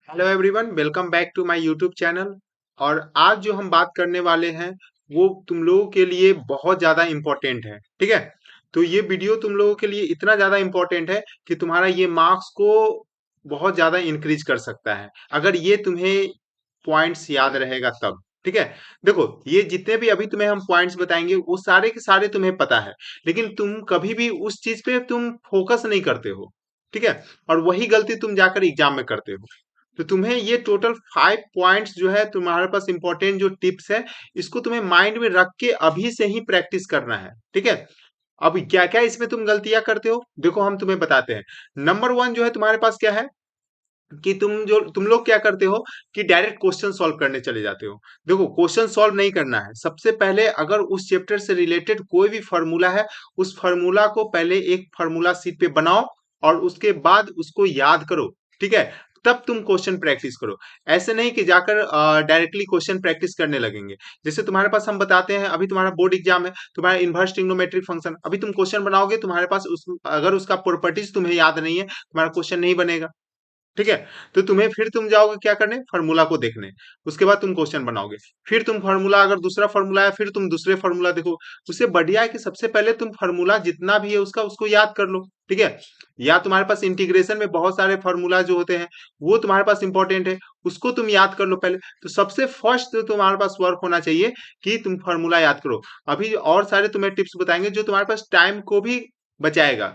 Hello everyone, welcome back to my YouTube channel. और आज जो हम बात करने वाले हैं वो तुम लोगों के लिए बहुत ज़्यादा इम्पोर्टेंट है। ठीक है, तो ये वीडियो तुम लोगों के लिए इतना ज़्यादा इम्पोर्टेंट है कि तुम्हारा ये मार्क्स को बहुत ज़्यादा इंक्रीज कर सकता है अगर ये तुम्हें पॉइंट्स याद रहेगा तब। ठीक है, देखो ये जितने भी अभी तुम्हें हम पॉइंट्स बताएंगे वो सारे के सारे तुम्हें पता है, लेकिन तुम कभी भी उस चीज पे तुम फोकस नहीं करते हो। ठीक है, और वही गलती तुम जाकर एग्जाम में करते हो। तो तुम्हें ये टोटल 5 पॉइंट्स जो है तुम्हारे पास इंपॉर्टेंट जो टिप्स है, इसको तुम्हें माइंड में रख के अभी से ही प्रैक्टिस करना है। ठीक है, अब क्या क्या इसमें तुम गलतियां करते हो देखो हम तुम्हें बताते हैं। नंबर वन जो है तुम्हारे पास क्या है कि तुम लोग क्या करते हो कि डायरेक्ट क्वेश्चन सॉल्व करने चले जाते हो। देखो क्वेश्चन सॉल्व नहीं करना है, सबसे पहले अगर उस चैप्टर से रिलेटेड कोई भी फॉर्मूला है उस फॉर्मूला को पहले एक फॉर्मूला शीट पे बनाओ और उसके बाद उसको याद करो। ठीक है, तब तुम क्वेश्चन प्रैक्टिस करो। ऐसे नहीं कि जाकर डायरेक्टली क्वेश्चन प्रैक्टिस करने लगेंगे। जैसे तुम्हारे पास हम बताते हैं, अभी तुम्हारा बोर्ड एग्जाम है, तुम्हारा इनवर्स ट्रिग्नोमेट्रिक फंक्शन, अभी तुम क्वेश्चन बनाओगे तुम्हारे पास अगर उसका प्रॉपर्टीज तुम्हें याद नहीं है तुम्हारा क्वेश्चन नहीं बनेगा। ठीक है, तो तुम्हें फिर तुम जाओगे क्या करने, फार्मूला को देखने। उसके बाद तुम क्वेश्चन बनाओगे। फिर तुम फार्मूला, अगर दूसरा फार्मूला है फिर तुम दूसरे फार्मूला देखो। उससे बढ़िया है कि सबसे पहले तुम फार्मूला जितना भी है उसका उसको याद कर लो। ठीक है, या तुम्हारे पास इंटीग्रेशन में बहुत सारे फार्मूला जो होते हैं वो तुम्हारे पास इंपॉर्टेंट है, उसको तुम याद कर लो पहले। तो सबसे फर्स्ट तो तुम्हारे पास वर्क होना चाहिए कि तुम फार्मूला याद करो। अभी और सारे तुम्हें टिप्स बताएंगे जो तुम्हारे पास टाइम को भी बचाएगा।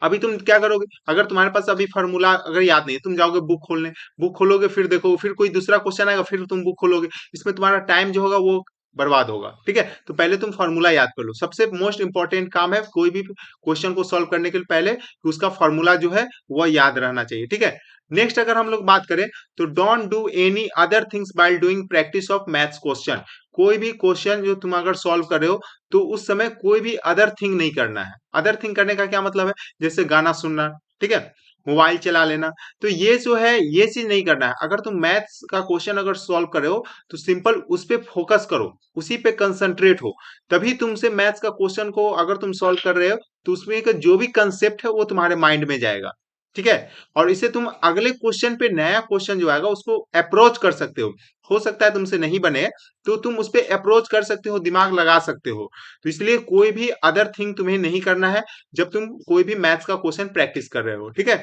अभी तुम क्या करोगे, अगर तुम्हारे पास अभी फार्मूला अगर याद नहीं है तुम जाओगे बुक खोलने, बुक खोलोगे फिर देखो फिर कोई दूसरा क्वेश्चन आएगा फिर तुम बुक खोलोगे, इसमें तुम्हारा टाइम जो होगा वो बर्बाद होगा। ठीक है, तो पहले तुम फार्मूला याद कर लो। सबसे मोस्ट इंपॉर्टेंट काम है कोई भी क्वेश्चन को सॉल्व करने के पहले कि उसका फार्मूला जो है वो याद रहना चाहिए। ठीक है, नेक्स्ट अगर हम लोग बात करें तो don't do any other things by doing practice of maths question. कोई भी क्वेश्चन जो तुम अगर सॉल्व कर रहे हो तो उस समय कोई भी अदर थिंग नहीं करना है। अदर थिंग करने का क्या मतलब है, जैसे गाना सुनना, ठीक है, मोबाइल चला लेना, तो ये जो है ये चीज नहीं करना है। अगर तुम मैथ्स का क्वेश्चन अगर सॉल्व कर रहे हो तो सिंपल उस पे फोकस करो, उसी पे कंसंट्रेट हो, तभी तुमसे मैथ्स का क्वेश्चन को अगर तुम सॉल्व कर रहे हो तो उसमें का जो भी कंसेप्ट है वो तुम्हारे माइंड में जाएगा। ठीक है, और इसे तुम अगले क्वेश्चन पे नया क्वेश्चन जो आएगा उसको अप्रोच कर सकते हो सकता है तुमसे नहीं बने तो तुम उस पे अप्रोच कर सकते हो, दिमाग लगा सकते हो। तो इसलिए कोई भी अदर थिंग तुम्हें नहीं करना है जब तुम कोई भी मैथ्स का क्वेश्चन प्रैक्टिस कर रहे हो। ठीक है,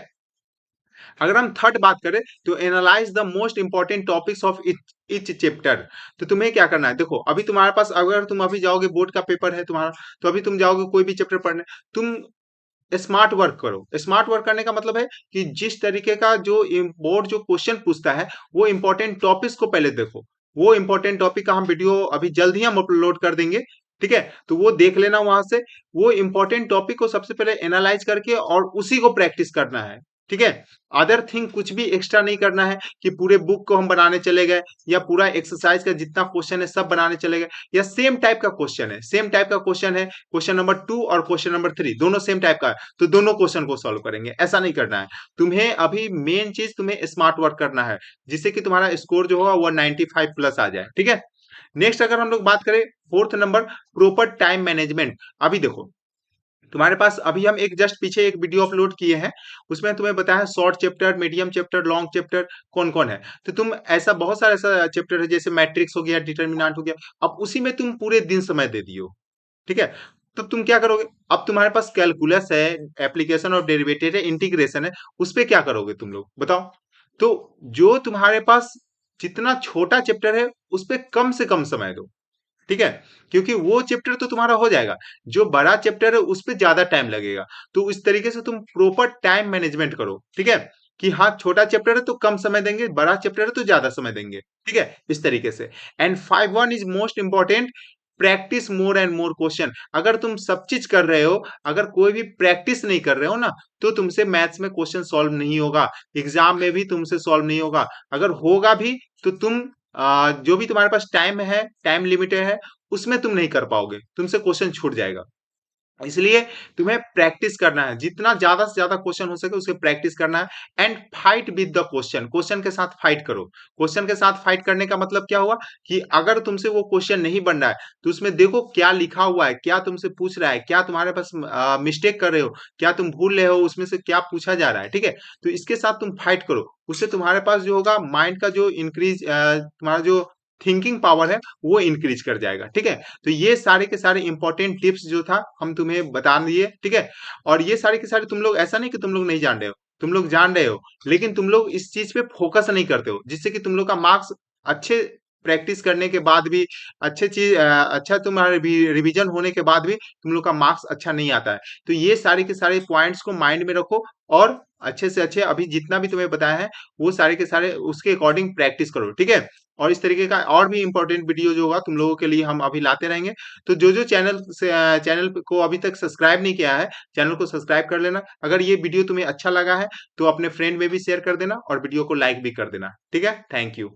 अगर हम थर्ड बात करें तो analyse the most important topics of each chapter. तो तुम्हें क्या करना है, देखो अभी तुम्हारे पास अगर तुम अभी जाओगे बोर्ड का पेपर है तुम्हारा, तो अभी तुम जाओगे कोई भी चैप्टर पढ़ने, तुम स्मार्ट वर्क करो। स्मार्ट वर्क करने का मतलब है कि जिस तरीके का जो बोर्ड जो क्वेश्चन पूछता है वो इंपॉर्टेंट टॉपिक्स को पहले देखो। वो इंपॉर्टेंट टॉपिक का हम वीडियो अभी जल्द ही हम अपलोड कर देंगे। ठीक है, तो वो देख लेना वहां से। वो इंपॉर्टेंट टॉपिक को सबसे पहले एनालाइज करके और उसी को प्रैक्टिस करना है। ठीक है, अदर थिंग कुछ भी एक्स्ट्रा नहीं करना है कि पूरे बुक को हम बनाने चले गए या पूरा एक्सरसाइज का जितना क्वेश्चन है सब बनाने चले गए, या सेम टाइप का क्वेश्चन है, सेम टाइप का क्वेश्चन है, क्वेश्चन नंबर 2 और क्वेश्चन नंबर 3 दोनों सेम टाइप का है तो दोनों क्वेश्चन को सॉल्व करेंगे, ऐसा नहीं करना है। तुम्हें अभी मेन चीज तुम्हें स्मार्ट वर्क करना है जिससे कि तुम्हारा स्कोर जो होगा वो 95 प्लस आ जाए। ठीक है, नेक्स्ट अगर हम लोग बात करें fourth number, proper time management. अभी देखो तुम्हारे पास अभी हम एक जस्ट पीछे एक वीडियो अपलोड किए हैं, उसमें तुम्हें बताया short chapter, medium chapter, long chapter कौन कौन है। तो तुम ऐसा बहुत सारा ऐसा चैप्टर है जैसे मैट्रिक्स हो गया, डिटर्मिनेंट हो गया, अब उसी में तुम पूरे दिन समय दे दियो। ठीक है, तो तुम क्या करोगे, अब तुम्हारे पास कैलकुलस है, एप्लीकेशन ऑफ डेरिवेटिव है, इंटीग्रेशन है, उस पे क्या करोगे तुम लोग बताओ। तो जो तुम्हारे पास जितना छोटा चैप्टर है उस पे कम से कम समय दो। ठीक है, क्योंकि वो चैप्टर तो तुम्हारा हो जाएगा, जो बड़ा चैप्टर है उस पे ज्यादा टाइम लगेगा। तो इस तरीके से तुम प्रॉपर टाइम मैनेजमेंट करो। ठीक है, कि हाँ छोटा चैप्टर है तो कम समय देंगे, बड़ा चैप्टर है तो ज्यादा समय देंगे। ठीक है, इस तरीके से। And 5 1 is most important, practice more and more question. अगर तुम सब चीज कर रहे हो, अगर कोई भी प्रैक्टिस नहीं कर रहे हो ना, तो तुमसे मैथ्स में क्वेश्चन सॉल्व नहीं होगा, एग्जाम में भी तुमसे सॉल्व नहीं होगा। अगर होगा भी तो तुम जो भी तुम्हारे पास टाइम है, टाइम लिमिटेड है, उसमें तुम नहीं कर पाओगे, तुमसे क्वेश्चन छूट जाएगा। इसलिए तुम्हें प्रैक्टिस करना है, जितना ज्यादा से ज्यादा क्वेश्चन हो सके उसे प्रैक्टिस करना है and fight with the question, question के साथ फाइट करो। क्वेश्चन के साथ फाइट करने का मतलब क्या हुआ कि अगर तुमसे वो क्वेश्चन नहीं बन रहा है तो उसमें देखो क्या लिखा हुआ है, क्या तुमसे पूछ रहा है, क्या तुम्हारे पास मिस्टेक कर रहे हो, क्या तुम भूल रहे हो, उसमें से क्या पूछा जा रहा है, ठीक है। तो इसके साथ तुम फाइट करो, उससे तुम्हारे पास जो होगा माइंड का जो इंक्रीज, तुम्हारा जो थिंकिंग पावर है वो इंक्रीज कर जाएगा, ठीक है। तो ये सारे के सारे इंपॉर्टेंट टिप्स जो था हम तुम्हें बता दिए, ठीक है। और ये सारे के सारे तुम लोग, ऐसा नहीं कि तुम लोग नहीं जान रहे हो, तुम लोग जान रहे हो, लेकिन तुम लोग इस चीज पे फोकस नहीं करते हो, जिससे कि तुम लोग का मार्क्स अच्छे प्रैक्टिस करने के बाद भी, अच्छे चीज अच्छा तुम्हारे रिवीजन होने के बाद भी तुम लोग का मार्क्स अच्छा नहीं आता है। तो ये सारे के सारे पॉइंट्स को माइंड में रखो और अच्छे से अच्छे अभी जितना भी तुम्हें बताया है वो सारे के सारे उसके अकॉर्डिंग प्रैक्टिस करो, ठीक है। और इस तरीके का और भी इंपॉर्टेंट वीडियो जो होगा तुम लोगों के लिए हम अभी लाते रहेंगे। तो जो जो चैनल को अभी तक सब्सक्राइब नहीं किया है, चैनल को सब्सक्राइब कर लेना। अगर ये वीडियो तुम्हें अच्छा लगा है तो अपने फ्रेंड में भी शेयर कर देना और वीडियो को लाइक भी कर देना, ठीक है। Thank you.